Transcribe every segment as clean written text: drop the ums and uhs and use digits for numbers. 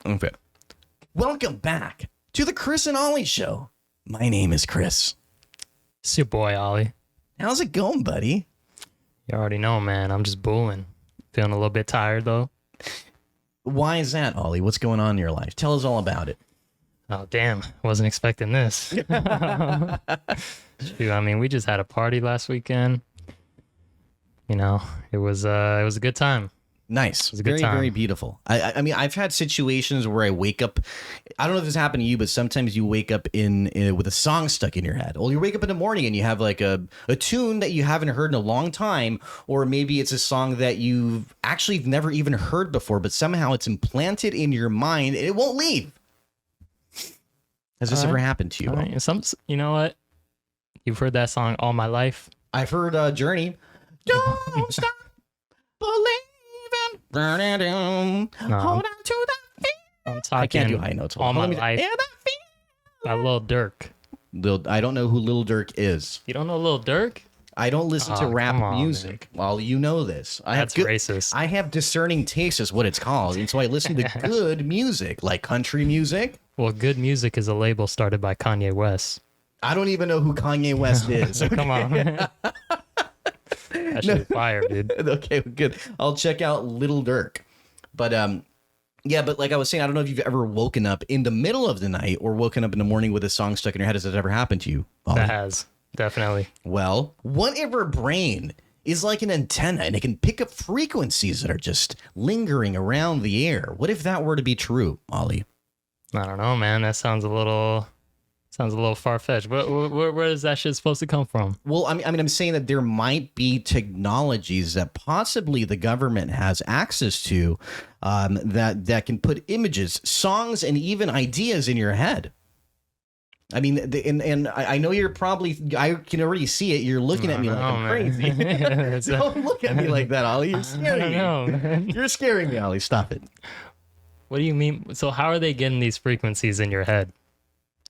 Okay. Welcome back to the Chris and Ollie Show. My name is Chris. It's your boy, Ollie. How's it going, buddy? You already know, man. I'm just booling. Feeling a little bit tired, though. Why is that, Ollie? What's going on in your life? Tell us all about it. Oh, damn. Wasn't expecting this. Shoot, I mean, we just had a party last weekend. You know, it was a good time. Nice. It was a good Very, time. very beautiful. I mean, I've had situations where I wake up. I don't know if this happened to you, but sometimes you wake up in with a song stuck in your head. Or you wake up in the morning and you have like a tune that you haven't heard in a long time. Or maybe it's a song that you've actually never even heard before, but somehow it's implanted in your mind and it won't leave. Has this ever happened to you? All right. You know what? You've heard that song all my life. I've heard Journey. Don't stop believing. Hold on to the feet. I'm talking I can't do high notes. all my life. By Lil Durk. I don't know who Lil Durk is. You don't know Lil Durk? I don't listen to rap come on, music. Well, you know this. That's racist. I have discerning taste is what it's called. And so I listen to good music, like country music. Well, good music is a label started by Kanye West. I don't even know who Kanye West is. Come on, man. That shit fire, dude. Okay, good. I'll check out Little Durk. But yeah, but like I was saying, I don't know if you've ever woken up in the middle of the night or woken up in the morning with a song stuck in your head. Has that ever happened to you? Ollie? That has, definitely. Well, what if our brain is like an antenna and it can pick up frequencies that are just lingering around the air? What if that were to be true, Ollie? I don't know, man. That sounds a little far-fetched. Where is that shit supposed to come from? Well, I mean, I'm saying that there might be technologies that possibly the government has access to that can put images, songs, and even ideas in your head. I mean, and I know you're probably, I can already see it. You're looking at me like I'm crazy. Don't look at me like that, Ollie. You're scaring me. Man. You're scaring me, Ollie. Stop it. What do you mean? So how are they getting these frequencies in your head?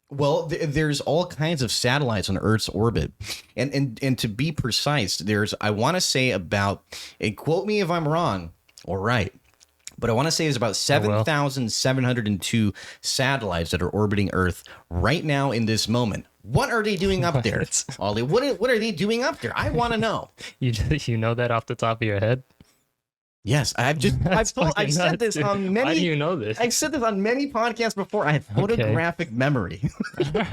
Well, there's all kinds of satellites on Earth's orbit. And to be precise, there's, I want to say about, and quote me if I'm wrong or right, but I want to say there's about 7,702 satellites that are orbiting Earth right now in this moment. What are they doing up there, Ollie? What are they doing up there? I want to know. You know that off the top of your head? Yes, I've said this on many. Why do you know this? I've said this on many podcasts before. I have photographic memory.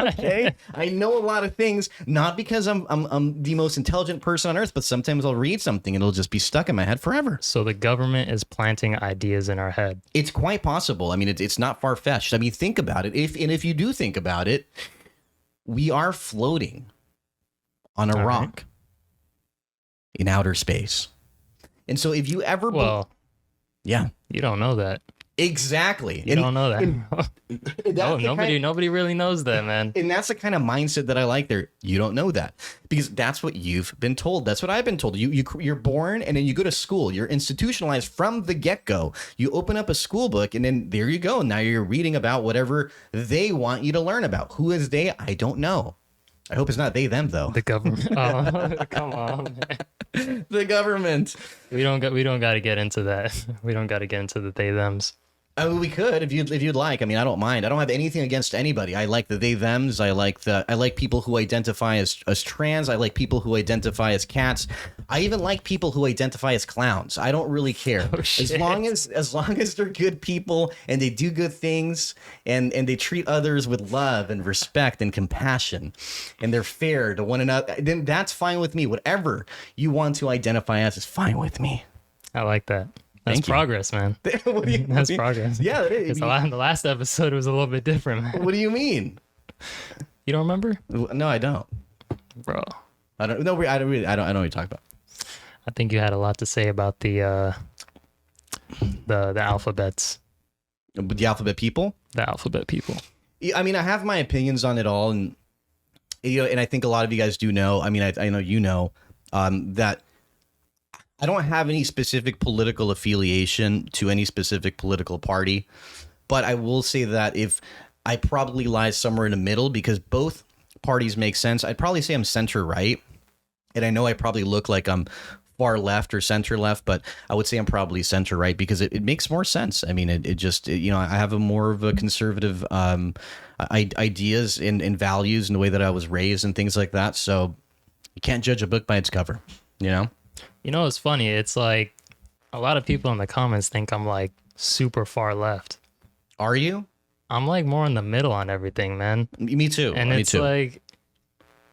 Okay, I know a lot of things, not because I'm the most intelligent person on earth, but sometimes I'll read something and it'll just be stuck in my head forever. So the government is planting ideas in our head. It's quite possible. I mean, it's not far fetched. I mean, think about it. If you do think about it, we are floating on a rock in outer space. And so if you ever... yeah. You don't know that. Exactly. You don't know that. Nobody really knows that, man. And that's the kind of mindset that I like there. You don't know that. Because that's what you've been told. That's what I've been told. You're born and then you go to school. You're institutionalized from the get-go. You open up a school book and then there you go. Now you're reading about whatever they want you to learn about. Who is they? I don't know. I hope it's not they, them, though. The government. Oh, come on, man. The government. We don't got to get into that. We don't got to get into the they thems. I mean, we could if you'd like. I mean, I don't mind. I don't have anything against anybody. I like the they thems. I like people who identify as trans. I like people who identify as cats. I even like people who identify as clowns. I don't really care. Oh, shit. As long as they're good people and they do good things and they treat others with love and respect and compassion and they're fair to one another, then that's fine with me. Whatever you want to identify as is fine with me. I like that. That's progress, man. That's progress. Yeah, it is. The last episode was a little bit different, man. What do you mean? You don't remember? No, I don't, bro. I don't know. I don't know what you're talking about. I think you had a lot to say about the alphabets. The alphabet people. The alphabet people. I mean, I have my opinions on it all, and and I think a lot of you guys do know. I mean, I know you know that. I don't have any specific political affiliation to any specific political party, but I will say that if I probably lie somewhere in the middle because both parties make sense, I'd probably say I'm center right. And I know I probably look like I'm far left or center left, but I would say I'm probably center right because it makes more sense. I mean, it just, I have a more of a conservative ideas and values and the way that I was raised and things like that. So you can't judge a book by its cover, you know? You know, it's funny. It's like a lot of people in the comments think I'm like super far left. Are you? I'm like more in the middle on everything, man. Me too. And Me it's too. like,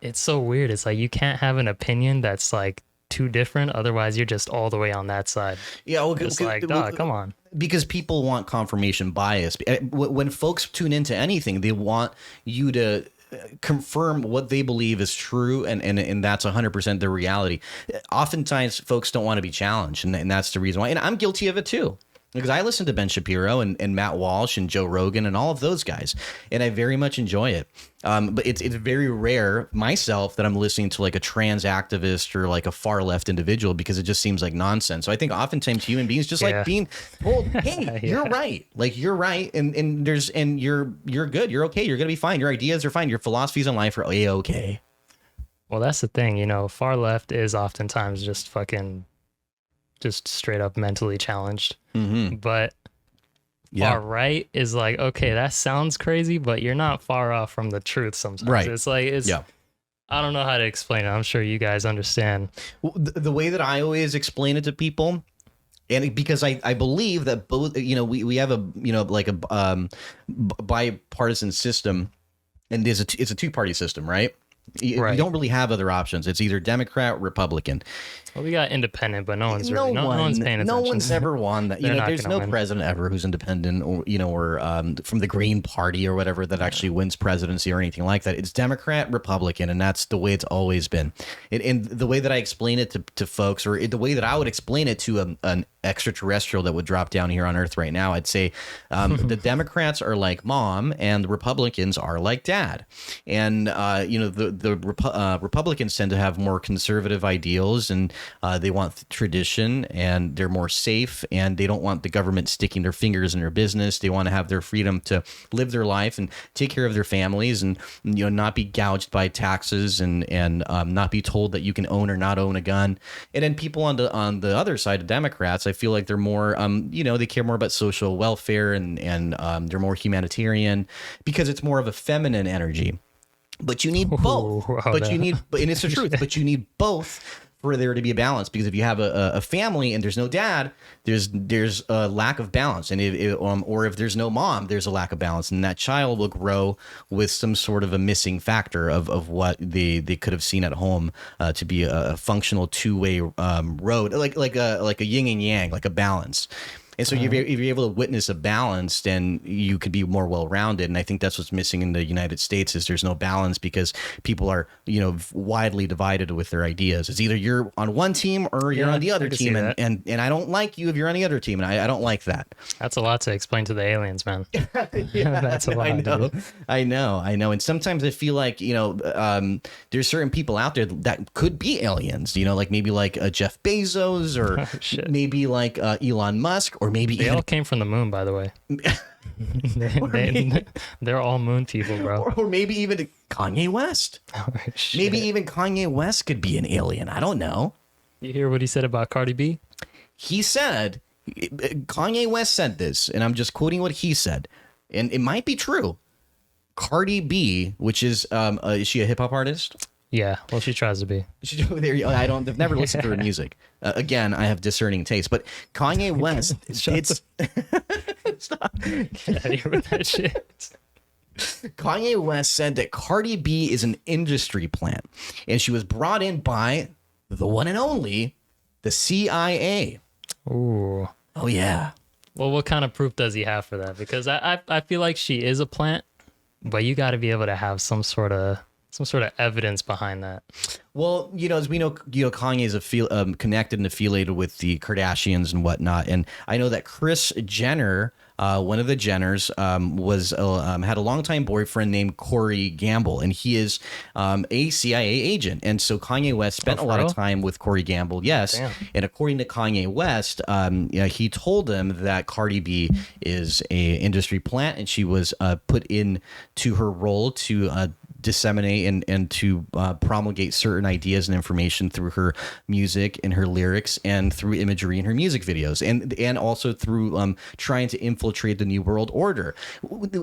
it's so weird. It's like you can't have an opinion that's like too different. Otherwise, you're just all the way on that side. Yeah, well, It's like, dog, come on. Because people want confirmation bias. When folks tune into anything, they want you to confirm what they believe is true, and that's 100% the reality. Oftentimes, folks don't want to be challenged, and that's the reason why. And I'm guilty of it too. Because I listen to Ben Shapiro and Matt Walsh and Joe Rogan and all of those guys, and I very much enjoy it. But it's very rare myself that I'm listening to like a trans activist or like a far left individual because it just seems like nonsense. So I think oftentimes human beings just like being told, "Hey, you're right. Like you're right, and you're good. You're okay. You're gonna be fine. Your ideas are fine. Your philosophies on life are okay." Well, that's the thing. Far left is oftentimes just straight up mentally challenged. But far right is like, okay, that sounds crazy, but you're not far off from the truth sometimes. Right. It's like, I don't know how to explain it. I'm sure you guys understand. Well, the way that I always explain it to people, and because I believe that both, we have a, like a bipartisan system, and it's a two-party system, right? You don't really have other options. It's either Democrat or Republican. Well, we got independent, but no one's paying attention. No one's ever won that. There's no win. president ever who's independent or from the Green Party or whatever that actually wins presidency or anything like that. It's Democrat, Republican, and that's the way it's always been. And the way that I explain it to folks, or the way that I would explain it to an extraterrestrial that would drop down here on Earth right now, I'd say the Democrats are like mom and the Republicans are like dad. And the Republicans tend to have more conservative ideals, and they want tradition, and they're more safe, and they don't want the government sticking their fingers in their business. They want to have their freedom to live their life and take care of their families, and not be gouged by taxes, and not be told that you can own or not own a gun. And then people on the other side of Democrats, I feel like they're more they care more about social welfare, and they're more humanitarian because it's more of a feminine energy. But you need both. And it's the truth. But you need both for there to be a balance, because if you have a family and there's no dad, there's a lack of balance, and if there's no mom, there's a lack of balance, and that child will grow with some sort of a missing factor of what they could have seen at home to be a functional two-way road, like a yin and yang, like a balance. And so if you're able to witness a balance, then you could be more well-rounded. And I think that's what's missing in the United States is there's no balance because people are, widely divided with their ideas. It's either you're on one team or you're on the other team. And I don't like you if you're on the other team. And I don't like that. That's a lot to explain to the aliens, man. That's a lot. I know. And sometimes I feel like, there's certain people out there that could be aliens, like maybe like Jeff Bezos or maybe like Elon Musk, or maybe they all came from the moon, by the way. They're all moon people, bro. Or maybe even Kanye West. Maybe even Kanye West could be an alien. I don't know. You hear what he said about Cardi B? He said, Kanye West said this, and I'm just quoting what he said, and it might be true. Cardi B, which is she a hip hop artist? Yeah, well, she tries to be. I've never listened to her music. Again, I have discerning taste, but Kanye West, stop. Get out of here with that shit. Kanye West said that Cardi B is an industry plant, and she was brought in by the one and only, the CIA. Ooh. Oh yeah. Well, what kind of proof does he have for that? Because I feel like she is a plant, but you got to be able to have some sort of evidence behind that. Well, as we know, Kanye is connected and affiliated with the Kardashians and whatnot. And I know that Kris Jenner, one of the Jenners, had a longtime boyfriend named Corey Gamble, and he is a CIA agent. And so Kanye West spent a lot of time with Corey Gamble. Yes. Damn. And according to Kanye West, he told him that Cardi B is a industry plant, and she was put into her role to disseminate and to promulgate certain ideas and information through her music and her lyrics and through imagery in her music videos and also through trying to infiltrate the New World Order.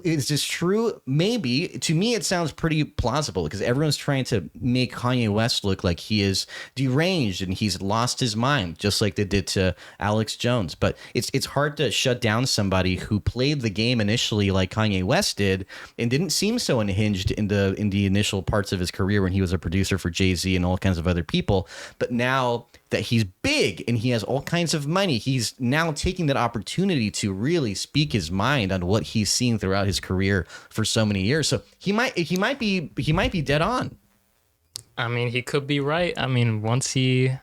Is this true? Maybe. To me, it sounds pretty plausible because everyone's trying to make Kanye West look like he is deranged and he's lost his mind, just like they did to Alex Jones. But it's hard to shut down somebody who played the game initially like Kanye West did and didn't seem so unhinged in the initial parts of his career when he was a producer for Jay-Z and all kinds of other people. But now that he's big and he has all kinds of money, he's now taking that opportunity to really speak his mind on what he's seen throughout his career for so many years. So he might be dead on. I mean, he could be right. I mean, once he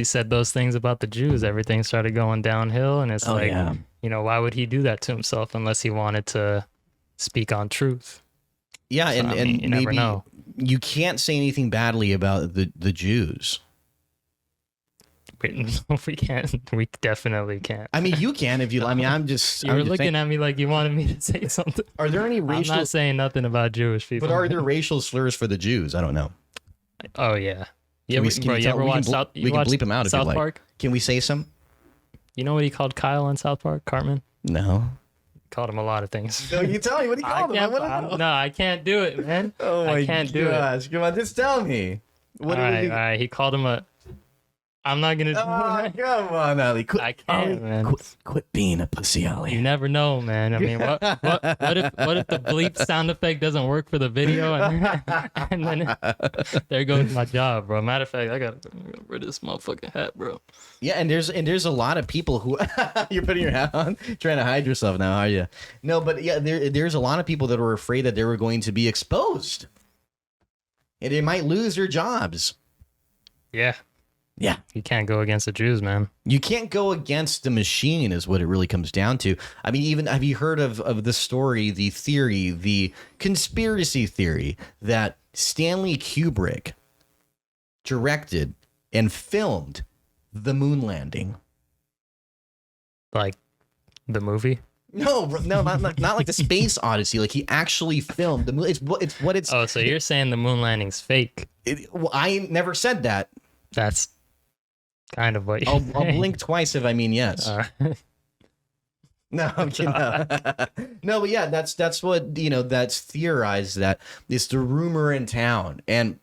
said those things about the Jews, everything started going downhill, and it's why would he do that to himself unless he wanted to speak on truth? Yeah, so, and you never maybe know. You can't say anything badly about the Jews. We can't. We definitely can't. I mean, you can if you. I mean, I'm just. You were looking at me like you wanted me to say something. Are there any racial? I'm not saying nothing about Jewish people. But are there racial slurs for the Jews? I don't know. Oh yeah. Yeah, we can bleep him out if you like. Park? Can we say some? You know what he called Kyle on South Park? Cartman? No. Called him a lot of things. No, you tell me what he called him. No, I can't do it, man. Oh my I can't do it. Come on, just tell me. All right. He called him a. I'm not gonna. Come on, Ali. I can't, man. Quit being a pussy, Ali. You never know, man. I mean, what if the bleep sound effect doesn't work for the video, and then there goes my job, bro. Matter of fact, I gotta get rid of this motherfucking hat, bro. Yeah, and there's a lot of people who you're putting your hat on, trying to hide yourself now, are you? No, but yeah, there's a lot of people that were afraid that they were going to be exposed, and they might lose their jobs. Yeah. Yeah. You can't go against the Jews, man. You can't go against the machine is what it really comes down to. I mean, even have you heard of the story, the theory, the conspiracy theory that Stanley Kubrick directed and filmed the moon landing? Like the movie? No, not like the Space Odyssey. Like he actually filmed the moon. It's what it's. Oh, so you're saying the moon landing's fake? Well, I never said that. That's kind of what you're I'll saying. blink twice if I mean yes. No, I'm kidding. No, but yeah, that's what that's theorized, that it's the rumor in town. And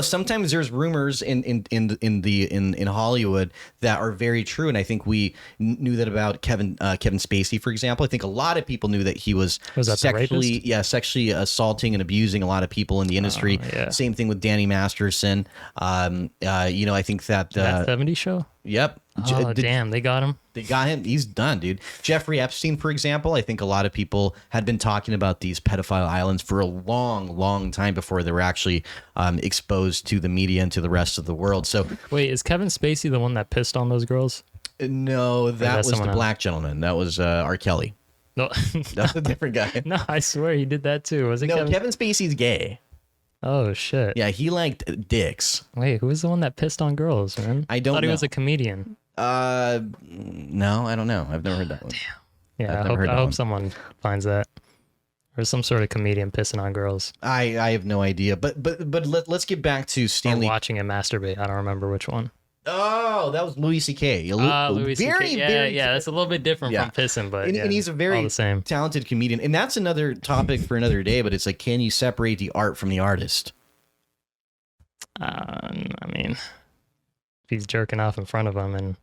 sometimes there's rumors in Hollywood that are very true, and I think we knew that about Kevin Spacey, for example. I think a lot of people knew that he was that sexually assaulting and abusing a lot of people in the industry. Yeah. Same thing with Danny Masterson. I think that that 70s show. Yep. Oh, damn, they got him. They got him. He's done, dude. Jeffrey Epstein, for example, I think a lot of people had been talking about these pedophile islands for a long, long time before they were actually exposed to the media and to the rest of the world. So, wait, is Kevin Spacey the one that pissed on those girls? No, that was the black gentleman. That was R. Kelly. No, that's a different guy. No, I swear he did that too. Was it? No, Kevin Spacey's gay. Oh shit. Yeah, he liked dicks. Wait, who was the one that pissed on girls, man? I don't thought know. He was a comedian. No, I don't know. I've never heard that one. Damn. Yeah, I hope someone finds that. Or some sort of comedian pissing on girls. I have no idea. But let's get back to Stanley. Or watching him masturbate. I don't remember which one. Oh, that was Louis C.K. Louis C.K. Yeah, that's a little bit different from pissing, but and he's a very talented comedian. And that's another topic for another day, but it's like, can you separate the art from the artist? I mean, if he's jerking off in front of him and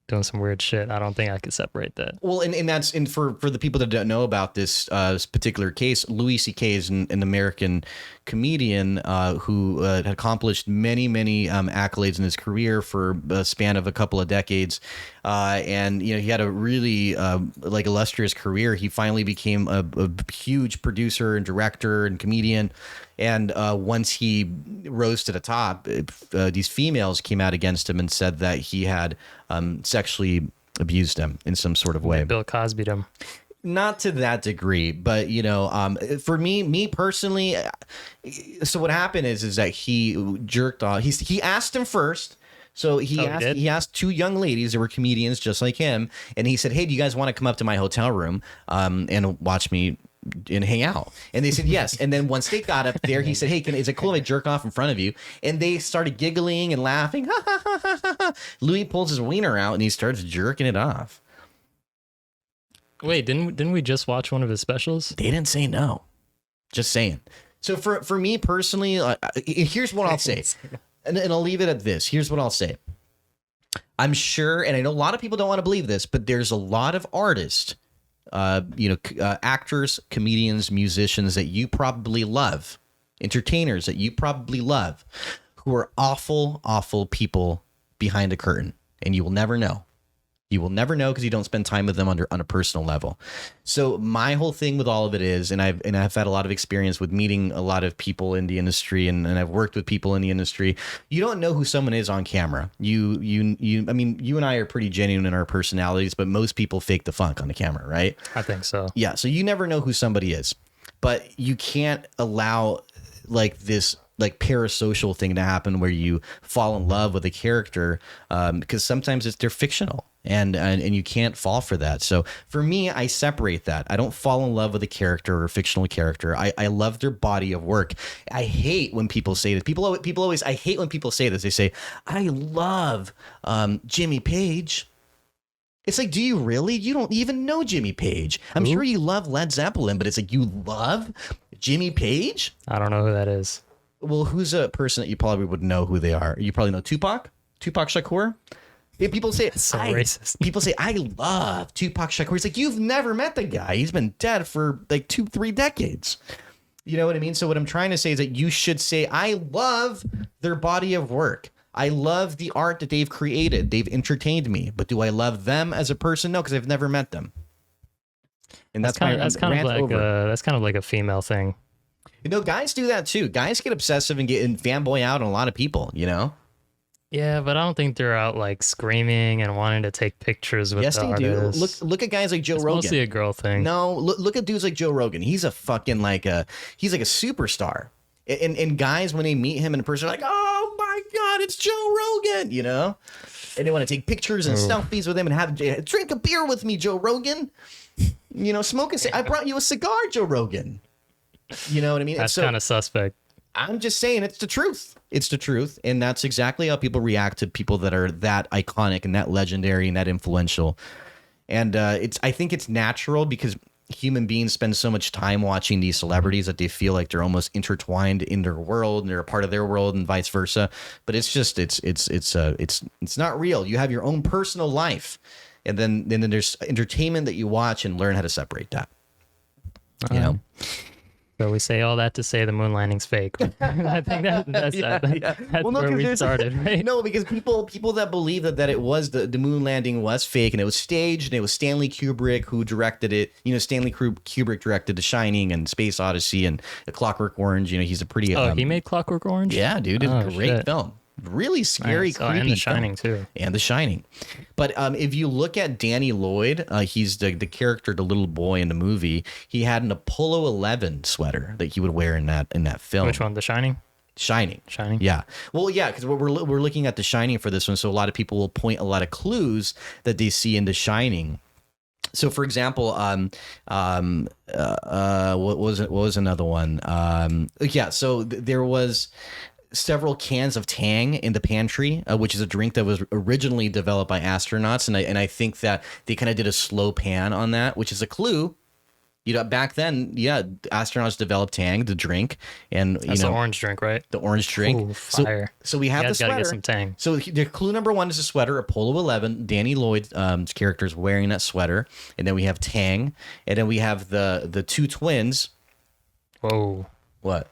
doing some weird shit, I don't think I could separate that. Well, and that's for the people that don't know about this particular case, Louis C.K. is an American comedian who had accomplished many accolades in his career for a span of a couple of decades, and he had a really illustrious career. He finally became a huge producer and director and comedian. And once he rose to the top, these females came out against him and said that he had sexually abused them in some sort of way. Bill Cosby'd him. Not to that degree, but for me personally, so what happened is that he jerked off. He asked him first. So he asked two young ladies that were comedians just like him, and he said, "Hey, do you guys want to come up to my hotel room and watch me and hang out? And they said yes. And then once they got up there, he said, hey, is it cool if I jerk off in front of you? And they started giggling and laughing. Louis pulls his wiener out and he starts jerking it off. Wait, didn't we just watch one of his specials? They didn't say no. Just saying. So for me personally, here's what I'll say. And I'll leave it at this. Here's what I'll say. I'm sure, and I know a lot of people don't want to believe this, but there's a lot of artists, actors, comedians, musicians that you probably love, entertainers that you probably love, who are awful, awful people behind a curtain, and you will never know. You will never know because you don't spend time with them on a personal level. So my whole thing with all of it is, and I've had a lot of experience with meeting a lot of people in the industry, and I've worked with people in the industry. You don't know who someone is on camera. I mean, you and I are pretty genuine in our personalities, but most people fake the funk on the camera, right? I think so. Yeah. So you never know who somebody is, but you can't allow this parasocial thing to happen where you fall in love with a character, because sometimes they're fictional. And you can't fall for that. So for me, I separate that. I don't fall in love with a character or a fictional character. I love their body of work. I hate when people say this. People always, I hate when people say this. They say, I love Jimmy Page. It's like, do you really? You don't even know Jimmy Page. I'm sure you love Led Zeppelin, but it's like, you love Jimmy Page? I don't know who that is. Well, who's a person that you probably would know who they are? You probably know Tupac Shakur. Yeah, people say so racist. People say I love Tupac Shakur. It's like, you've never met the guy. He's been dead for like 2-3 decades. You know what I mean? So what I'm trying to say is that you should say I love their body of work. I love the art that they've created. They've entertained me. But do I love them as a person? No, because I've never met them. And that's kind of like a female thing. You know, guys do that too. Guys get obsessive and fanboy out on a lot of people. You know. Yeah, but I don't think they're out like screaming and wanting to take pictures with the artists. Yes, they do. Look at guys like Joe Rogan. It's mostly a girl thing. No, look at dudes like Joe Rogan. He's a fucking he's like a superstar. And guys, when they meet him in person, are like, oh my God, it's Joe Rogan, you know? And they want to take pictures and selfies with him and drink a beer with me, Joe Rogan. You know, smoke a I brought you a cigar, Joe Rogan. You know what I mean? That's kind of suspect. I'm just saying it's the truth. It's the truth. And that's exactly how people react to people that are that iconic and that legendary and that influential. And I think it's natural because human beings spend so much time watching these celebrities that they feel like they're almost intertwined in their world and they're a part of their world and vice versa. But it's just it's not real. You have your own personal life. And then there's entertainment that you watch and learn how to separate that. You know? So we say all that to say the moon landing's fake. I think that's where we started, right? No, because people that believe that it was the moon landing was fake and it was staged and it was Stanley Kubrick who directed it. You know, Stanley Kubrick directed The Shining and Space Odyssey and The Clockwork Orange. You know, he's a pretty... he made Clockwork Orange? Yeah, dude. It's a great film. Really scary, creepy. And The Shining, too. And The Shining. But if you look at Danny Lloyd, he's the character, the little boy in the movie. He had an Apollo 11 sweater that he would wear in that film. Which one? The Shining? Shining. Yeah. Well, yeah, because we're looking at The Shining for this one. So a lot of people will point a lot of clues that they see in The Shining. So, for example, what was another one? So there was several cans of Tang in the pantry, which is a drink that was originally developed by astronauts, and I think that they kind of did a slow pan on that, which is a clue. You know, back then, astronauts developed Tang, the drink, and that's the orange drink, right? The orange drink. Ooh, fire. So we have the sweater. Gotta get some Tang. So the clue number one is a sweater. Apollo 11. Danny Lloyd's character is wearing that sweater, and then we have Tang, and then we have the two twins. Whoa! What?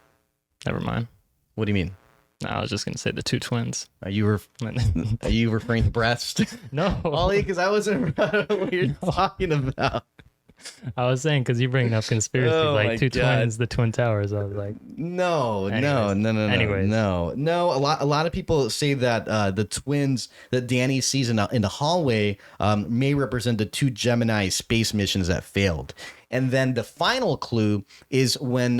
Never mind. What do you mean? No, I was just gonna say the two twins. Are you referring to breast? No, Ollie, because I wasn't what you're talking about. I was saying because you bring up conspiracy two twins, the Twin Towers. I was like, no. Anyways. No. A lot of people say that the twins that Danny sees in the hallway may represent the two Gemini space missions that failed. And then the final clue is when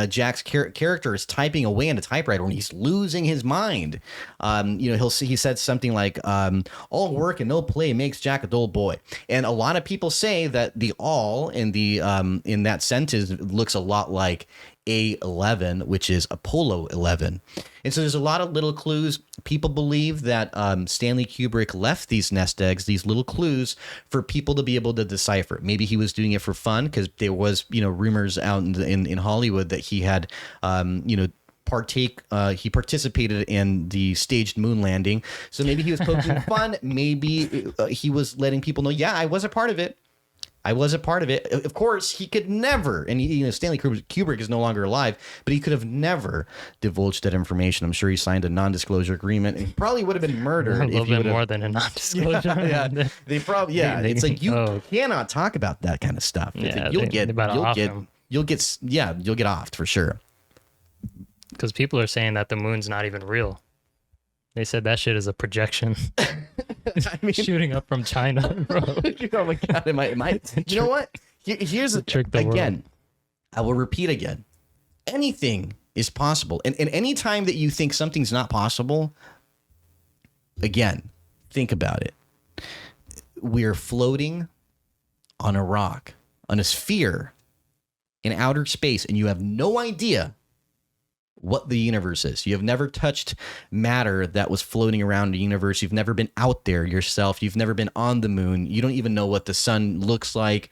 Jack's character is typing away in a typewriter when he's losing his mind. He said something like, all work and no play makes Jack a dull boy. And a lot of people say that the all in the in that sentence looks a lot like A11, which is Apollo 11. And so there's a lot of little clues. People believe that Stanley Kubrick left these nest eggs, these little clues, for people to be able to decipher. Maybe he was doing it for fun because there was, rumors out in Hollywood that he had, he participated in the staged moon landing. So maybe he was poking fun. Maybe he was letting people know, yeah, I was a part of it. Of course, he could never, and Stanley Kubrick is no longer alive, but he could have never divulged that information. I'm sure he signed a non-disclosure agreement, and he probably would have been murdered. A little bit more than a non-disclosure. Yeah. They probably, it's like you cannot talk about that kind of stuff. Yeah, you'll get offed for sure. Because people are saying that the moon's not even real. They said that shit is a projection. I mean, shooting up from China. Bro. Oh my God, it might. You know what? Here's the trick again. I will repeat again. Anything is possible. And any time that you think something's not possible, again, think about it. We're floating on a rock, on a sphere in outer space, and you have no idea what the universe is. You have never touched matter that was floating around the universe. You've never been out there yourself. You've never been on the moon. You don't even know what the sun looks like.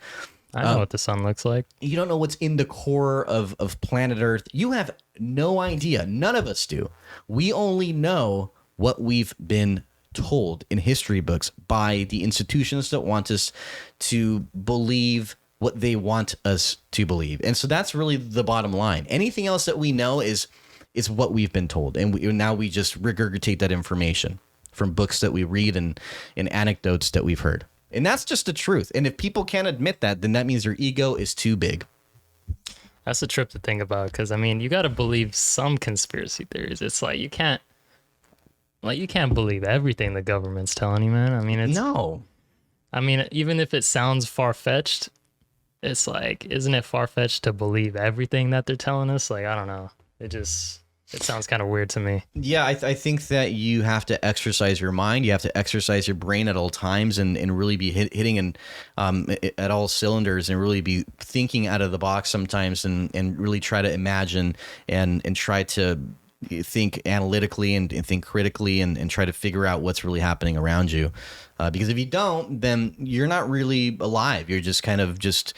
I know what the sun looks like. You don't know what's in the core of planet Earth. You have no idea. None of us do. We only know what we've been told in history books by the institutions that want us to believe what they want us to believe. And so that's really the bottom line. Anything else that we know is what we've been told. And now we just regurgitate that information from books that we read and anecdotes that we've heard. And that's just the truth. And if people can't admit that, then that means their ego is too big. That's a trip to think about. Because, I mean, you got to believe some conspiracy theories. It's like you can't believe everything the government's telling you, man. I mean, No. I mean, even if it sounds far-fetched, it's like, isn't it far-fetched to believe everything that they're telling us? Like, I don't know. It sounds kind of weird to me. Yeah, I think that you have to exercise your mind. You have to exercise your brain at all times and really be hitting at all cylinders and really be thinking out of the box sometimes and really try to imagine and try to think analytically and think critically and try to figure out what's really happening around you. Because if you don't, then you're not really alive. You're just kind of just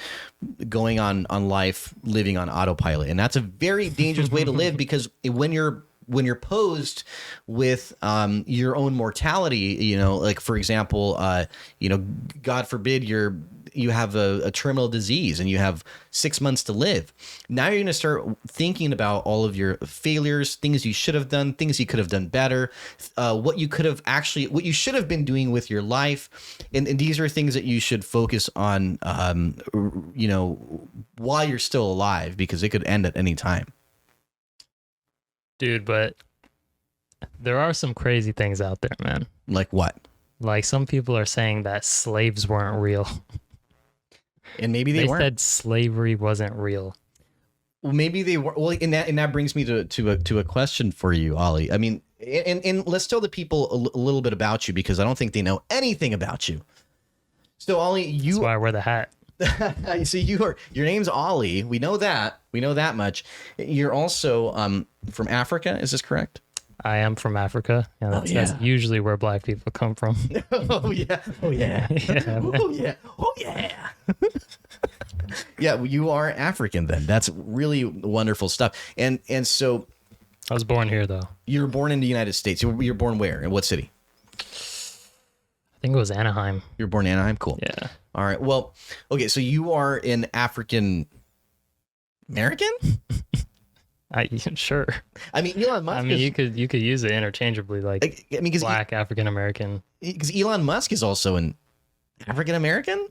going on life, living on autopilot. And that's a very dangerous way to live, because when you're posed with your own mortality, like, for example, God forbid you have a terminal disease and you have 6 months to live. Now you're going to start thinking about all of your failures, things you should have done, things you could have done better, what you should have been doing with your life. And these are things that you should focus on, while you're still alive, because it could end at any time. Dude, but there are some crazy things out there, man. Like what? Like, some people are saying that slaves weren't real. And maybe they weren't. Said slavery wasn't real. Well, maybe they were. Well, and that brings me to a question for you, Ollie. I mean, and let's tell the people a little bit about you, because I don't think they know anything about you. So, Ollie, That's why I wear the hat. So your name's Ollie. We know that. We know that much. You're also from Africa. Is this correct? I am from Africa. Yeah, that's usually where black people come from. Oh yeah. Oh yeah. Yeah, oh yeah. Oh yeah. Yeah, well, you are African then. That's really wonderful stuff. And so I was born here, though. You were born in the United States. You were born where? In what city? I think it was Anaheim. You were born in Anaheim? Cool. Yeah. All right. Well, okay, so you are an African American? Sure. I mean, Elon Musk. I mean, you could use it interchangeably, like, I mean, black African American. Because Elon Musk is also an African American.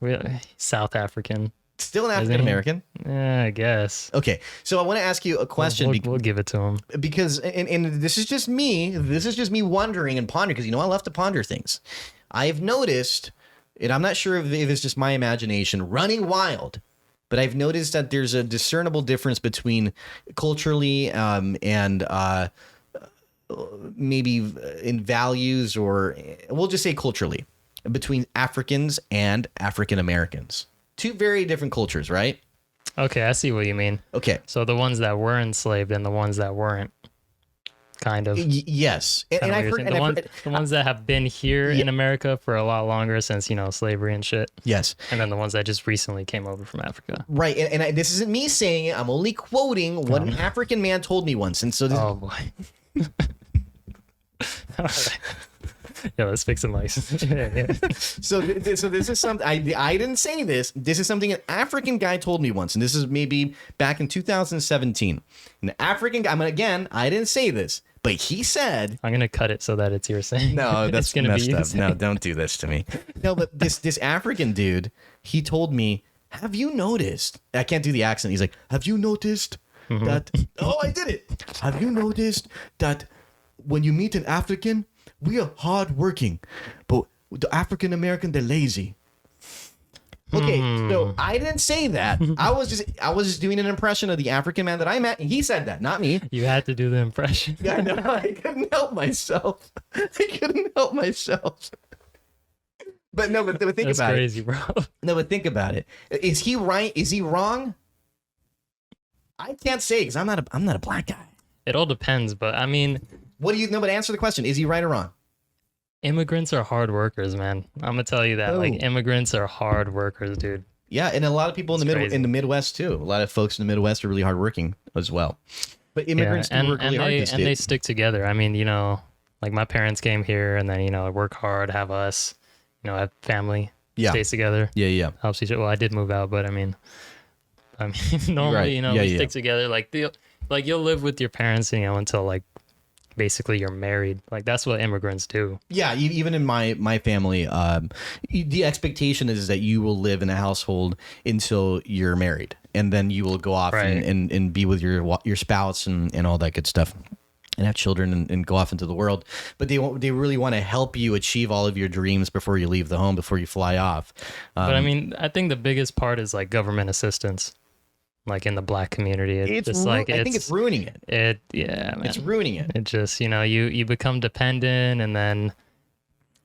Really? South African. Still an African American. Yeah, I guess. Okay, so I want to ask you a question. We'll give it to him, because and this is just me. This is just me wondering and pondering, because I love to ponder things. I've noticed and I'm not sure if it's just my imagination running wild, but I've noticed that there's a discernible difference between culturally and maybe in values, or we'll just say culturally, between Africans and African Americans. Two very different cultures, right? Okay, I see what you mean. Okay. So the ones that were enslaved and the ones that weren't, kind of. Yes. And I've heard the ones that have been here in America for a lot longer since, slavery and shit. Yes. And then the ones that just recently came over from Africa. Right. And this isn't me saying it. I'm only quoting what an African man told me once. And so this, oh, boy. All right. Yeah, let's fix the mics. So this is something I didn't say this. This is something an African guy told me once, and this is maybe back in 2017. An African guy. I didn't say this, but he said. I'm gonna cut it so that it's your saying. No, that's gonna messed up. No, don't do this to me. No, but this African dude, he told me, "Have you noticed?" I can't do the accent. He's like, "Have you noticed that?" Oh, I did it. Have you noticed that when you meet an African, we are hardworking, but the African American, they're lazy. Okay, so I didn't say that. I was just doing an impression of the African man that I met, and he said that, not me. You had to do the impression. Yeah, I know. I couldn't help myself. But no, but think That's about crazy, it. bro. No, but think about it. Is he right? Is he wrong? I can't say because I'm not a black guy. It all depends, but I mean. What do you know? But answer the question. Is he right or wrong? Immigrants are hard workers, man. I'm gonna tell you that. Oh. Like, immigrants are hard workers, dude. Yeah, and a lot of people in the Midwest too. A lot of folks in the Midwest are really hardworking as well. But immigrants do work really hard. And they stick together. I mean, like my parents came here, and then work hard, have us, have family, stays together. Yeah. Helps each other. Well, I did move out, but I mean, normally, right. we stick together. Like you'll live with your parents, until like. Basically you're married. Like that's what immigrants do. Yeah, even in my family, the expectation is that you will live in a household until you're married, and then you will go off and be with your spouse and all that good stuff, and have children and go off into the world. But they really want to help you achieve all of your dreams before you leave the home, before you fly off. But I mean, I think the biggest part is like government assistance. Like in the black community, it's just like I think it's ruining it. Man. It's ruining it. It just you become dependent, and then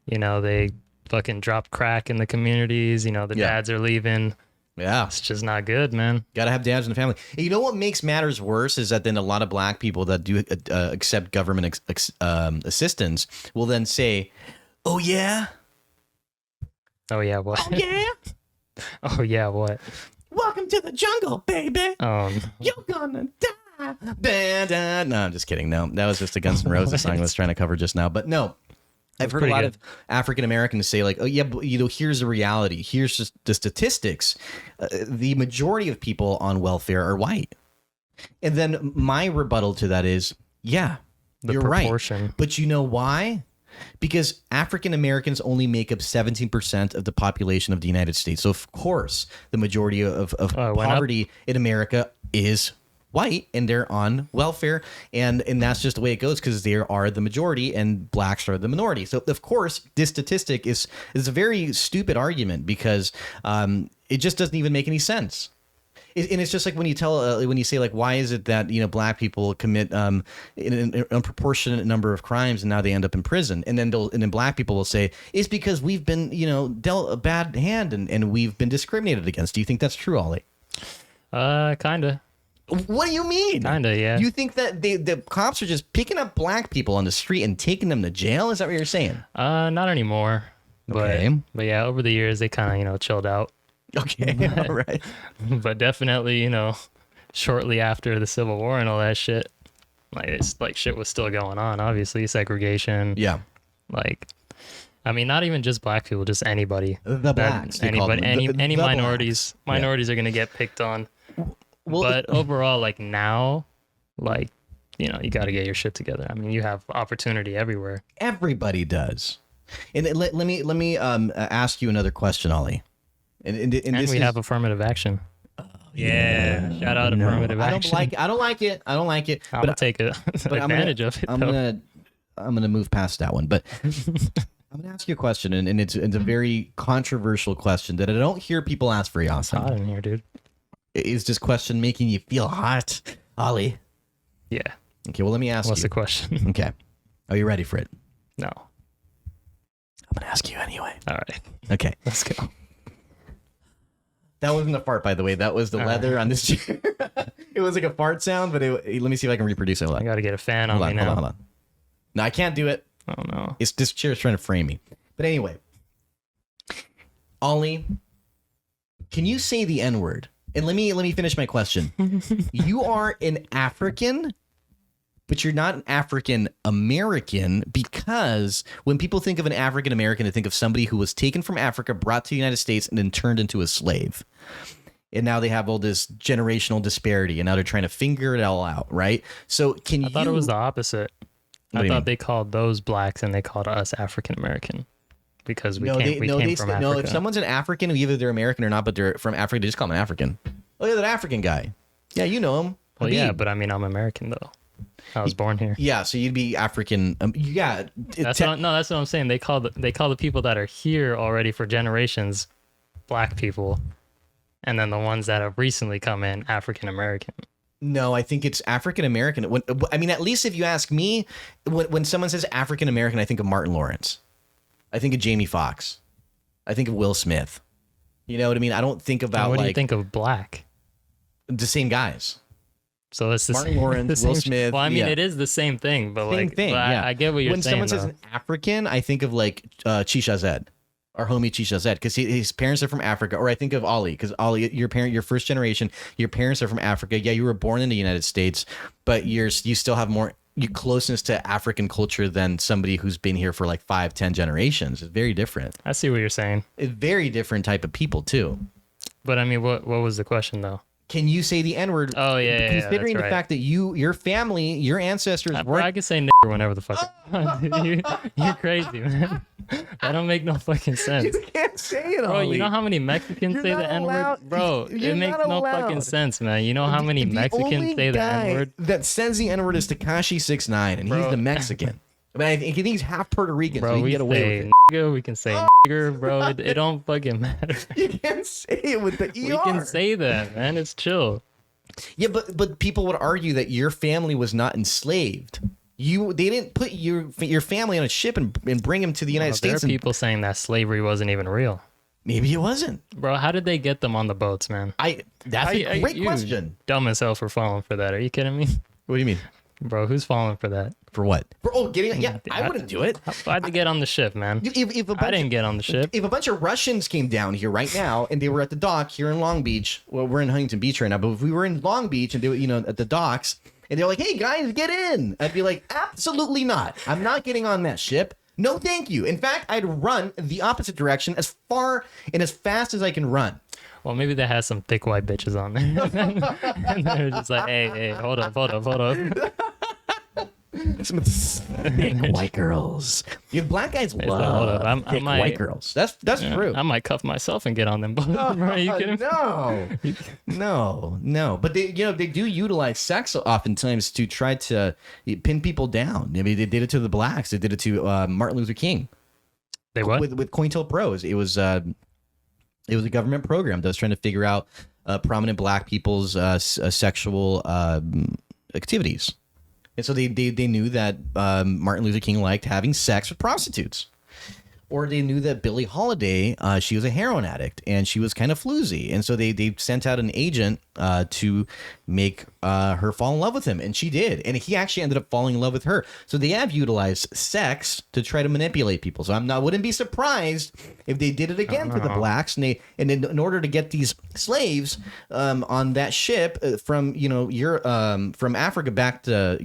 they fucking drop crack in the communities. The dads are leaving. Yeah, it's just not good, man. Gotta have dads in the family. And you know what makes matters worse is that then a lot of black people that do accept government assistance will then say, "Oh yeah, oh yeah, what? Oh yeah, oh yeah, what? Welcome to the jungle, baby. No. You're gonna die." No, I'm just kidding. No, that was just a Guns N' Roses song I was trying to cover just now. But no, I've heard a lot of African Americans say like, "Oh yeah, but, here's the reality. Here's just the statistics. The majority of people on welfare are white." And then my rebuttal to that is, yeah, you're proportion. Right. But you know why? Because African Americans only make up 17% of the population of the United States. So, of course, the majority of poverty in America is white, and they're on welfare. And that's just the way it goes because they are the majority and blacks are the minority. So, of course, this statistic is a very stupid argument because it just doesn't even make any sense. And it's just like when you say like, why is it that black people commit an unproportionate number of crimes and now they end up in prison, and then black people will say it's because we've been dealt a bad hand and we've been discriminated against. Do you think that's true, Ollie? Kinda. What do you mean? Kinda, yeah. You think that the cops are just picking up black people on the street and taking them to jail? Is that what you're saying? Not anymore. Okay. But yeah, over the years they kind of chilled out. Okay, all right. But definitely, shortly after the Civil War and all that shit, like shit was still going on. Obviously, segregation. Yeah. Like, I mean, not even just black people, just anybody. The blacks. Anybody, any minorities. Blacks. Minorities are gonna get picked on. Well, but overall, like now, like you got to get your shit together. I mean, you have opportunity everywhere. Everybody does. And let me ask you another question, Ollie. And we have affirmative action. Yeah. Shout out affirmative action. I don't like it. I'm gonna take advantage of it. I'm gonna move past that one. But I'm gonna ask you a question, and it's a very controversial question that I don't hear people ask very It's hot often. in here, dude. Is this question making you feel hot, Ollie? Yeah. Okay, well, let me ask What's you. the question? Okay, are you ready for it? No. I'm gonna ask you anyway. All right. Okay, Let's go. that wasn't a fart, by the way. That was the leather on this chair. It was like a fart sound, but let me see if I can reproduce it. Hold I on. got to get a fan on Hold me on, now. hold on. No, I can't do it. Oh, no. It's this chair is trying to frame me. But anyway, Ollie, can you say the N-word? And let me finish my question. You are an African, but you're not an African American, because when people think of an African American, they think of somebody who was taken from Africa, brought to the United States, and then turned into a slave. And now they have all this generational disparity, and now they're trying to figure it all out, right? So can you? I thought it was the opposite. What do I you thought mean? they called those blacks and they called us African American because we came from Africa. No, if someone's an African, either they're American or not, but they're from Africa, they just call them African. Oh yeah, that African guy. Yeah, you know him. Well, yeah, Habib. but I mean, I'm American though. I was born here. Yeah, so you'd be African. That's what I'm saying. They call the people that are here already for generations black people, and then the ones that have recently come in African American. No, I think it's African American. I mean, at least if you ask me, when someone says African American, I think of Martin Lawrence. I think of Jamie Foxx. I think of Will Smith. You know what I mean? I don't think about What do you think of black? the same guys. So it's the Martin same, Lawrence, the same Will Smith, Well, I mean, yeah. it is the same thing, but Same thing. Yeah, I get what you're when saying. someone says though. an African, I think of like Chisha Zed, our homie Chisha Zed, because his parents are from Africa. Or I think of Ollie, because Ollie, your first generation, your parents are from Africa. Yeah, you were born in the United States, but you still have more closeness to African culture than somebody who's been here for like 5-10 generations. It's very different. I see what you're saying, It's very different type of people too. but I mean, what was the question though? Can you say the N-word? Oh yeah, Considering that's the right. fact that your family, your ancestors Bro, weren't. I can say nigger whenever the fuck. You're crazy, man. That don't make no fucking sense. You can't say it, Bro, Ollie. you know how many Mexicans You're say not the N-word? allowed- Bro, you're it makes not no fucking allowed. sense, man. You know how many Mexicans only say the guy N-word? that says the N-word is Tekashi 6ix9ine, and he's Bro. the Mexican. I mean, I think he's half Puerto Rican, so Bro, he can we get away say with it. nigga, we can say nigger, bro. It don't fucking matter. You can't say it with the ER. We can say that, man. It's chill. Yeah, but people would argue that your family was not enslaved. They didn't put your family on a ship and bring him to the United There are States. And people saying that slavery wasn't even real. maybe it wasn't. Bro, how did they get them on the boats, man? That's a great You question. Dumb as hell for falling for that. Are you kidding me? What do you mean? Bro, who's falling for that? For what? Getting? Yeah, I wouldn't do it. Why'd they get on the ship, man? If a bunch I didn't get on the ship. If a bunch of Russians came down here right now and they were at the dock here in Long Beach, well, we're in Huntington Beach right now, but if we were in Long Beach and they were, at the docks and they're like, "Hey guys, get in," I'd be like, "Absolutely not. I'm not getting on that ship. No, thank you." In fact, I'd run the opposite direction as far and as fast as I can run. Well, maybe they had some thick white bitches on there. And they're just like, hey, hold up. Some thick white girls. Black guys hold up. love I thick might- white girls. That's true. I might cuff myself and get on them boats. Bro, are you kidding me? No. But they do utilize sex oftentimes to try to pin people down. I mean, they did it to the blacks. They did it to Martin Luther King. They what? With COINTELPRO. It was a government program that was trying to figure out prominent black people's sexual activities. And so they knew that Martin Luther King liked having sex with prostitutes. Or they knew that Billie Holiday, she was a heroin addict and she was kind of floozy. And so they sent out an agent to make her fall in love with him. And she did. And he actually ended up falling in love with her. So they have utilized sex to try to manipulate people. So I wouldn't be surprised if they did it again to the blacks. And in order to get these slaves on that ship from from Africa back to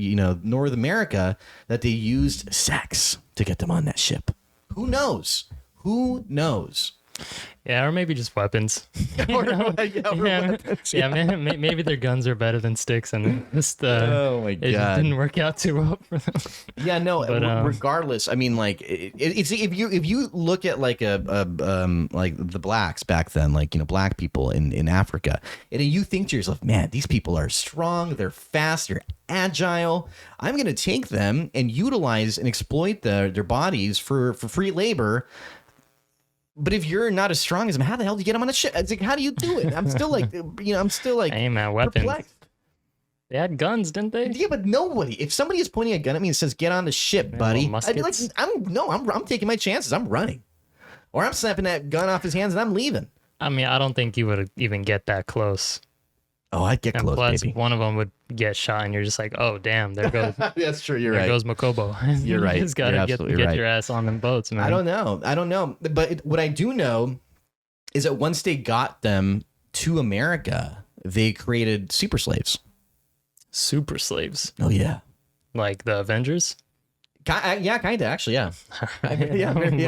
North America, that they used sex to get them on that ship. Who knows? Yeah, or maybe just weapons. Man, maybe their guns are better than sticks, and just Oh my it just God. didn't work out too well for them. Yeah, no. But, regardless, I mean, like, it's if you look at like like the blacks back then, like, you know, black people in Africa, and you think to yourself, man, these people are strong, they're fast, they're agile. I'm gonna take them and utilize and exploit their bodies for free labor. But if you're not as strong as them, how the hell do you get them on a ship? It's like, how do you do it? I'm still like, hey man, weapons. perplexed. They had guns, didn't they? Yeah, but nobody. If somebody is pointing a gun at me and says, "Get on the ship, buddy," well, I'd be like, muskets. I'm taking my chances. I'm running, or I'm snapping that gun off his hands and I'm leaving. I mean, I don't think you would even get that close. Oh, I'd get And close, plus, baby. one of them would get shot, and you're just like, oh damn, there goes That's true. You're there right. goes Makobo. You're right. You just gotta You're get absolutely right. your ass on them boats, man. I don't know. But what I do know is that once they got them to America, they created super slaves. Super slaves, Oh yeah. like the Avengers. Yeah, kind of actually. Yeah. What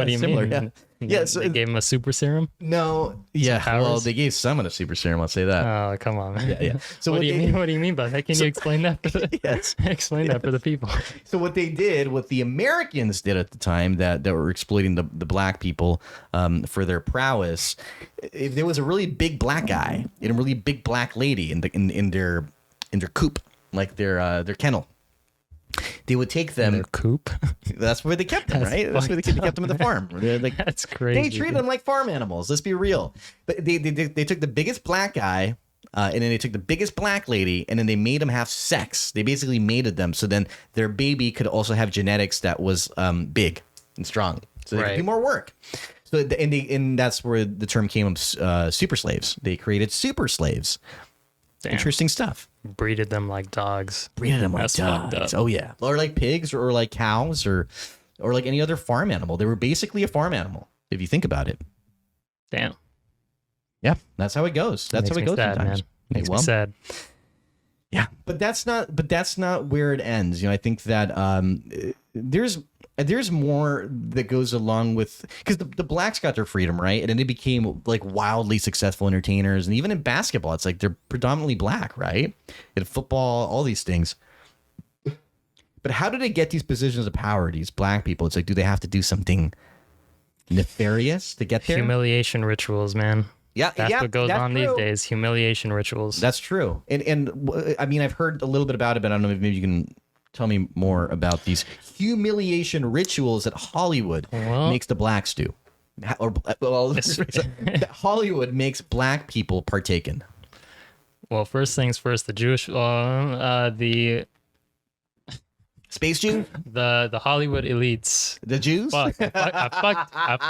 do you similar. mean? Yeah. So they gave him a super serum. no. Yeah. powers? Well, they gave someone a super serum. I'll say that. Oh, come on, man. Yeah. So what do you they- mean? What do you mean by that? Can you explain that? For the, Yes. explain that for the people. So what they did, what the Americans did at the time that were exploiting the black people for their prowess, if there was a really big black guy and a really big black lady in their coop, like their kennel, they would take them. Their coop. That's where they kept them, right? That's where they kept them at the farm. They're like, That's crazy. they treated them like farm animals. Let's be real. But they took the biggest black guy, and then they took the biggest black lady, and then they made them have sex. They basically mated them, so then their baby could also have genetics that was big and strong, so they could Right. do more work. So and that's where the term came of super slaves. They created super slaves. Damn. Interesting stuff. Breeded them like dogs. Breeded them like That's fucked dogs. up. Oh yeah, or like pigs, or like cows, or like any other farm animal. They were basically a farm animal if you think about it. Damn. Yeah, that's how it goes. That's how it Makes goes me sad, sometimes. man. Makes Well, me sad. yeah, but that's not where it ends. You know, I think that there's more that goes along with, because the blacks got their freedom, right? And then they became like wildly successful entertainers. And even in basketball, it's like they're predominantly black, right? In football, all these things. But how do they get these positions of power, these black people? It's like, do they have to do something nefarious to get there? Humiliation rituals, man. Yeah, That's what goes that's on true. these days. Humiliation rituals. That's true. I mean, I've heard a little bit about it, but I don't know if maybe you can tell me more about these humiliation rituals that Hollywood Well- makes the blacks do. That Hollywood makes black people partake in. Well, first things first. The Jewish, the Space Jew? the Hollywood elites. The Jews? Fuck, I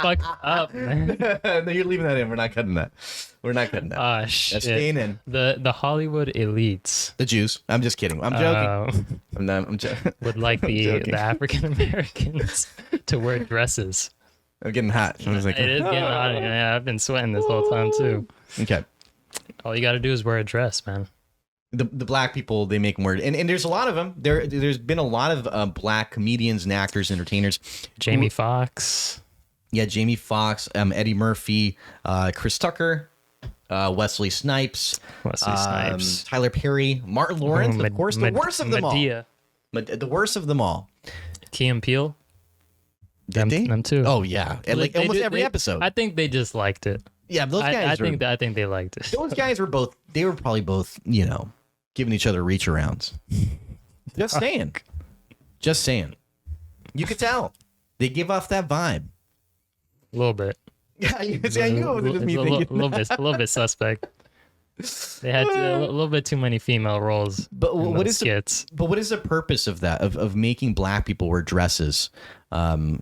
fucked up, man. No, you're leaving that in. We're not cutting that. We're not cutting that. Ah, That's shit. staying in. The Hollywood elites. The Jews. I'm just kidding. I'm joking. I'm joking. Would like I'm joking. the African Americans to wear dresses. I'm getting hot. I was like, It is getting hot. Yeah, I've been sweating this whole time too. okay. All you got to do is wear a dress, man. The black people, they make more, and there's a lot of them. There's been a lot of black comedians and actors, entertainers. Jamie Foxx. Yeah, Jamie Foxx, Eddie Murphy, Chris Tucker, Wesley Snipes, Tyler Perry, Martin Lawrence, of course, the worst of them all. The worst of them all. Key and Peele. Did they? Them too. Oh yeah, and like They almost do- every they- episode. I think they just liked it. Yeah, those guys. I think they liked it. Those guys were both. They were probably both, giving each other reach arounds. Just saying. Just saying. You could tell. They give off that vibe. A little bit. Yeah, I knew it was just me thinking. A little bit suspect. They had a little bit too many female roles. But in what those is skits. But what is the purpose of that? Of making black people wear dresses on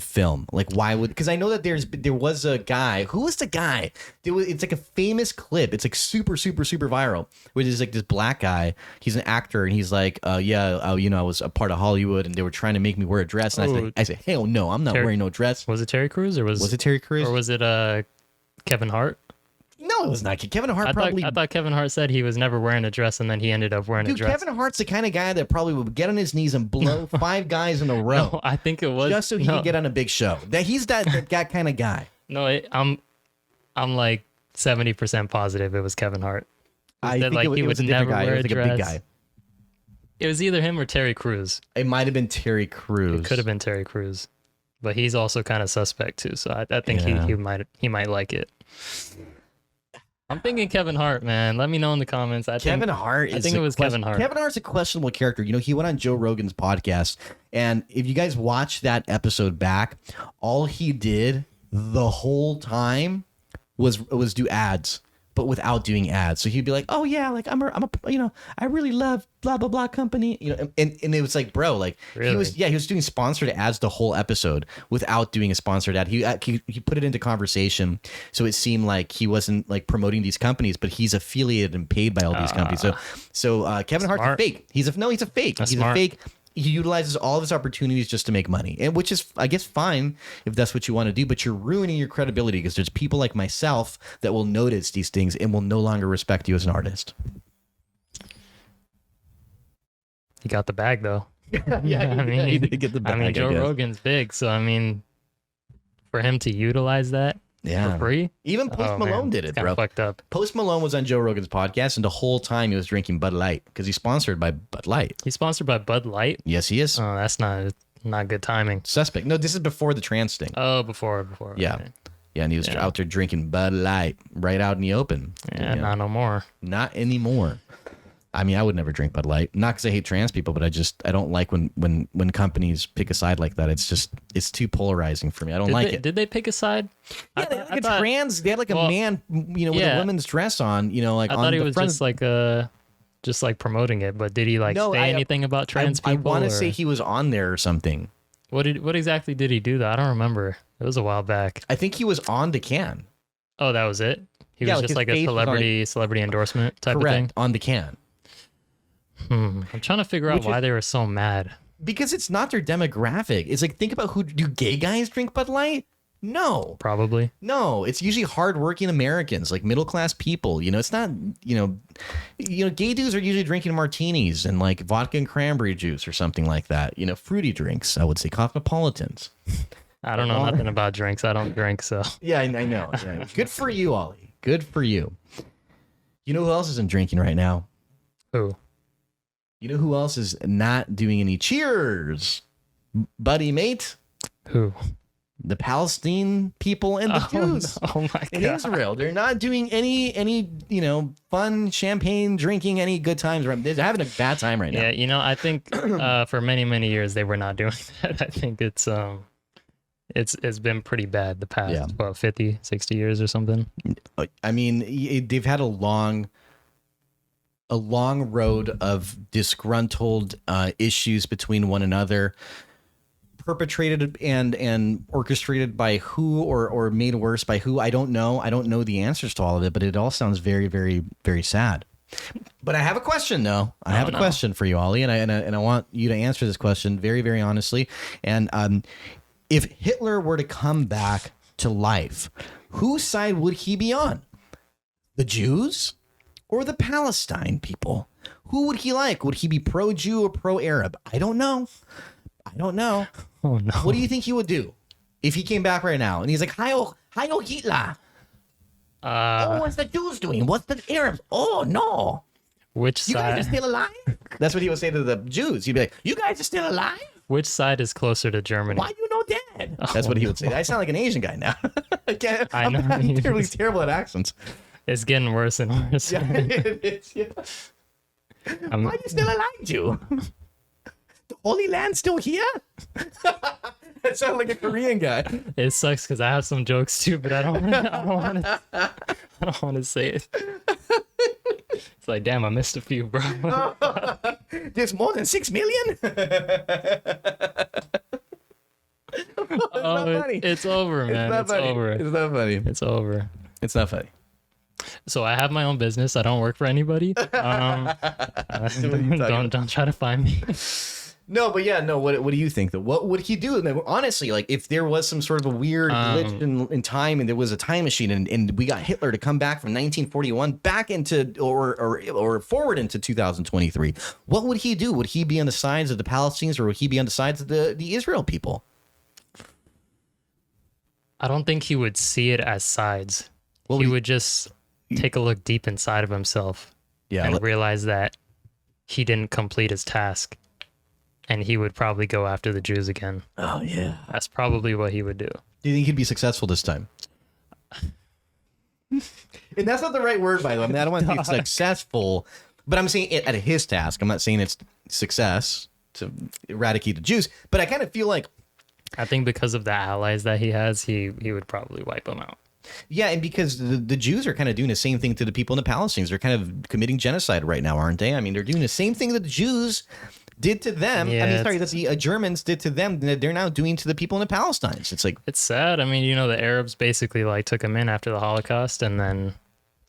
film? Like, why would? Because I know that there was a guy. Who was the guy? It's like a famous clip. It's like super viral. Where there's like this black guy. He's an actor, and he's like, I was a part of Hollywood, and they were trying to make me wear a dress. And I said, hell no, I'm not wearing no dress. Was it Terry Crews or was it Terry Crews? or was it Kevin Hart? No, it was not. Kevin Hart I thought Kevin Hart said he was never wearing a dress, and then he ended up wearing a dress. Kevin Hart's the kind of guy that probably would get on his knees and blow 5 guys in a row. No, I think it was just so he could get on a big show. That he's that kind of guy. No, I'm like 70% positive it was Kevin Hart. I think like it he was a would different never guy. It wear was a like a big dress. guy. It was either him or Terry Crews. It might have been Terry Crews. It could have been Terry Crews, but he's also kind of suspect too. So I think Yeah. he might like it. I'm thinking Kevin Hart, man. Let me know in the comments. Kevin Hart is I think it was Kevin Hart. Kevin Hart's a questionable character. You know, he went on Joe Rogan's podcast, and if you guys watch that episode back, all he did the whole time was do ads, but without doing ads. So he'd be like, "Oh yeah, like I'm a you know, I really love blah blah blah company." You know, and it was like, bro, like Really? he was doing sponsored ads the whole episode without doing a sponsored ad. He put it into conversation, so it seemed like he wasn't like promoting these companies, but he's affiliated and paid by all these companies. So Kevin Hart's a fake. He's a fake. That's he's smart. a fake. He utilizes all of his opportunities just to make money, and which is, I guess, fine if that's what you want to do. But you're ruining your credibility because there's people like myself that will notice these things and will no longer respect you as an artist. He got the bag though. Yeah, I mean, he did get the bag. I mean, Joe Rogan's big, so I mean, for him to utilize that for free, Even Post Malone did it, bro. Fucked up. Post Malone was on Joe Rogan's podcast, and the whole time he was drinking Bud Light because he's sponsored by Bud Light. He's sponsored by Bud Light. Yes, he is. Oh, that's not good timing. Suspect. No, this is before the trans thing. Oh, before. Yeah. Okay. Yeah, and he was out there drinking Bud Light right out in the open. Yeah, You know? not no more. Not anymore. I mean, I would never drink Bud Light. Not because I hate trans people, but I don't like when companies pick a side like that. It's too polarizing for me. I don't like it. Did they pick a side? Yeah, they had like a trans. They had like a man, you know, with a women's dress on. You know, like I on thought he the was front. just like promoting it. But did he like No, say anything about trans I people? want to or- say he was on there or something. What exactly did he do though? I don't remember. It was a while back. I think he was on the can. Oh, that was it. He Yeah, was like just his like a face was on celebrity endorsement type Correct, of thing. on the can. I'm trying to figure out Which why is- they were so mad. Because it's not their demographic. It's like, think about who do gay guys drink Bud Light? No. Probably. No, it's usually hardworking Americans, like middle class people. You know, it's not, you know, gay dudes are usually drinking martinis and like vodka and cranberry juice or something like that. You know, fruity drinks, I would say, cosmopolitans. I don't know nothing about drinks. I don't drink, so. Yeah, I know. Yeah. Good for you, Ollie. Good for you. You know who else isn't drinking right now? Who? You know who else is not doing any cheers? Buddy mate? Who? The Palestine people and the Jews. Oh my In god. Israel, they're not doing any you know, fun champagne drinking, any good times. They're having a bad time right now. Yeah, you know, I think for many years they were not doing that. I think it's been pretty bad the past 50, 60 years or something. I mean, they've had a long road of disgruntled issues between one another, perpetrated and orchestrated by who or made worse by who. I don't know. I don't know the answers to all of it, but it all sounds very, very, very sad. But I have a question, though. I have a question for you, Ollie, and I want you to answer this question very, very honestly. And if Hitler were to come back to life, whose side would he be on? The Jews or the Palestine people? Who would he like? Would he be pro-Jew or pro-Arab? I don't know. Oh, no. What do you think he would do if he came back right now? And he's like, Heil Hitler. What's the Jews doing? What's the Arabs? Oh, no. Which You guys side? are still alive? That's what he would say to the Jews. He'd be like, you guys are still alive? Which side is closer to Germany? Why you no dead? That's what he would say. I sound like an Asian guy now. I know. I'm terrible at accents. It's getting worse and worse. Yeah, it is, yeah. Why are you still alive, Jew? The Holy Land's still here? That sounds like a Korean guy. It sucks because I have some jokes too, but I don't want to say it. It's like, damn, I missed a few, bro. There's more than 6 million? Oh, it's over, man. It's over. It's not funny. It's over. It's not funny. So I have my own business. I don't work for anybody. Don't try to find me. No, but yeah, no. What do you think though? What would he do? And honestly, like if there was some sort of a weird glitch in time, and there was a time machine, and we got Hitler to come back from 1941 back into or forward into 2023, what would he do? Would he be on the sides of the Palestinians, or would he be on the sides of the Israel people? I don't think he would see it as sides. he would just take a look deep inside of himself and realize that he didn't complete his task, and he would probably go after the Jews again. Oh, yeah. That's probably what he would do. Do you think he'd be successful this time? And that's not the right word, by the way. I mean, I don't want to be successful, but I'm saying it at his task. I'm not saying it's success to eradicate the Jews, but I kind of feel like... I think because of the allies that he has, he would probably wipe them out. Yeah, and because the Jews are kind of doing the same thing to the people in the Palestinians. They're kind of committing genocide right now, aren't they? I mean, they're doing the same thing that the Jews did to them. Yeah, I mean, sorry, that the Germans did to them that they're now doing to the people in the Palestinians. It's like... It's sad. I mean, the Arabs basically like took him in after the Holocaust, and then...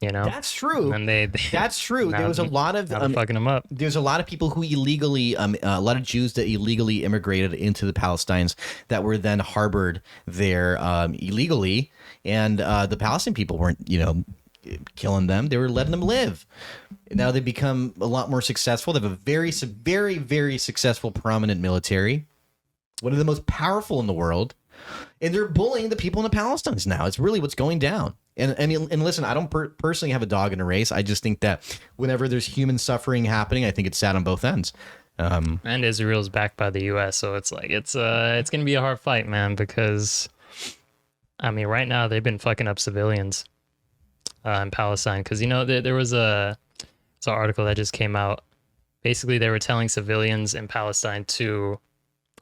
That's true. And that's true. There was a lot of fucking them up. There's a lot of people who illegally, a lot of Jews that illegally immigrated into the Palestinians that were then harbored there illegally, and the Palestinian people weren't, killing them. They were letting them live. Now they've become a lot more successful. They have a very, very, very successful, prominent military, one of the most powerful in the world, and they're bullying the people in the Palestinians now. It's really what's going down. And listen, I don't personally have a dog in a race. I just think that whenever there's human suffering happening, I think it's sad on both ends. And Israel's backed by the U.S., so it's like it's going to be a hard fight, man. Because I mean, right now they've been fucking up civilians in Palestine. Because there was an article that just came out. Basically, they were telling civilians in Palestine to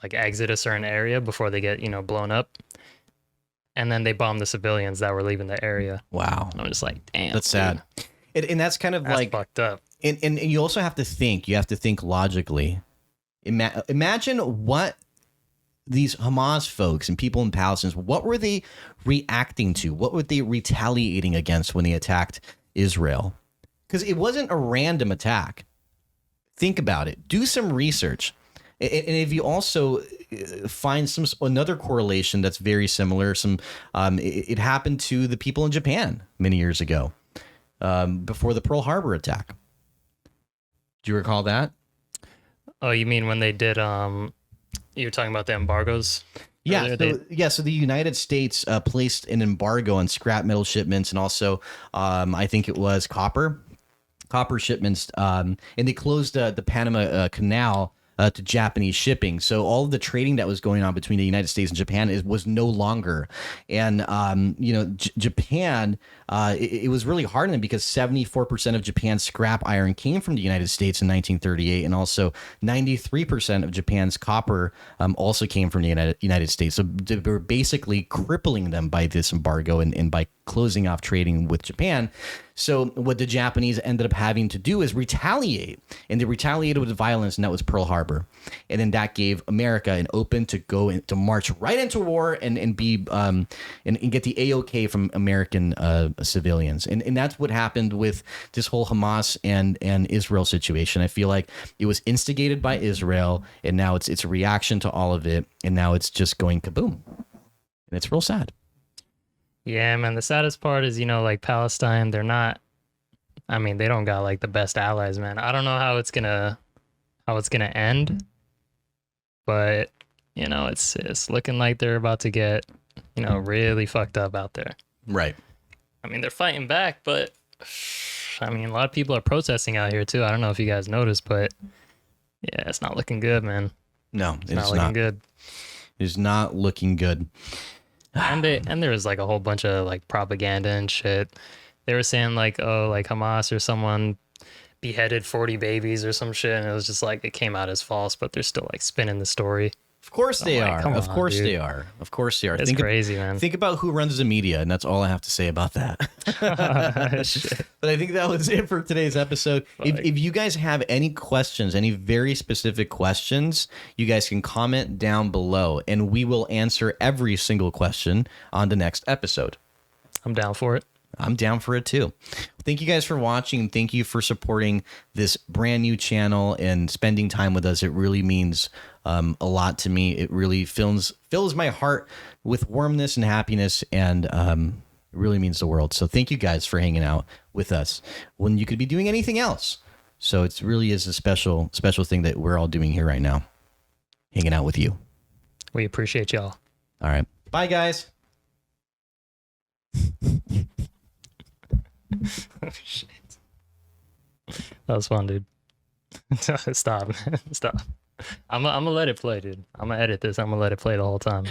like exit a certain area before they get blown up. And then they bombed the civilians that were leaving the area. Wow. And I'm just like, damn. That's sad. And that's kind of like... fucked up. And you also have to think. You have to think logically. Imagine what these Hamas folks and people in Palestine, what were they reacting to? What were they retaliating against when they attacked Israel? Because it wasn't a random attack. Think about it. Do some research. And if you also find another correlation that's very similar, it happened to the people in Japan many years ago, before the Pearl Harbor attack. Do you recall that? Oh, you mean when they did? You were talking about the embargoes. Yeah, so the United States placed an embargo on scrap metal shipments, and also I think it was copper shipments, and they closed the Panama Canal to Japanese shipping. So all of the trading that was going on between the United States and Japan was no longer. And, Japan, it was really hard on them because 74% of Japan's scrap iron came from the United States in 1938. And also 93% of Japan's copper also came from the United States. So they were basically crippling them by this embargo and by closing off trading with Japan. So what the Japanese ended up having to do is retaliate, and they retaliated with violence, and that was Pearl Harbor. And then that gave America an open to go to march right into war and be and get the AOK from American civilians. And that's what happened with this whole Hamas and Israel situation. I feel like it was instigated by Israel, and now it's a reaction to all of it, and now it's just going kaboom. And it's real sad. Yeah, man. The saddest part is, like Palestine, they don't got like the best allies, man. I don't know how it's gonna end, but it's looking like they're about to get, really fucked up out there. Right. I mean, they're fighting back, but I mean, a lot of people are protesting out here too. I don't know if you guys noticed, but yeah, it's not looking good, man. No, it's not looking good. It's not looking good. And there was like a whole bunch of like propaganda and shit. They were saying like, oh, like Hamas or someone beheaded 40 babies or some shit, and it was just like it came out as false, but they're still like spinning the story. Of course they are. Of course they are. Of course they are. It's crazy, man. Think about who runs the media, and that's all I have to say about that. But I think that was it for today's episode. If you guys have any questions, any very specific questions, you guys can comment down below, and we will answer every single question on the next episode. I'm down for it. I'm down for it too. Thank you guys for watching. Thank you for supporting this brand new channel and spending time with us. It really means a lot to me. It really fills my heart with warmness and happiness, and it really means the world. So thank you guys for hanging out with us when you could be doing anything else. So it really is a special thing that we're all doing here right now, hanging out with you. We appreciate y'all. All right. Bye, guys. Oh, shit. That was fun, dude. Stop, man. Stop. I'm gonna let it play, dude. I'm gonna edit this. I'm gonna let it play the whole time.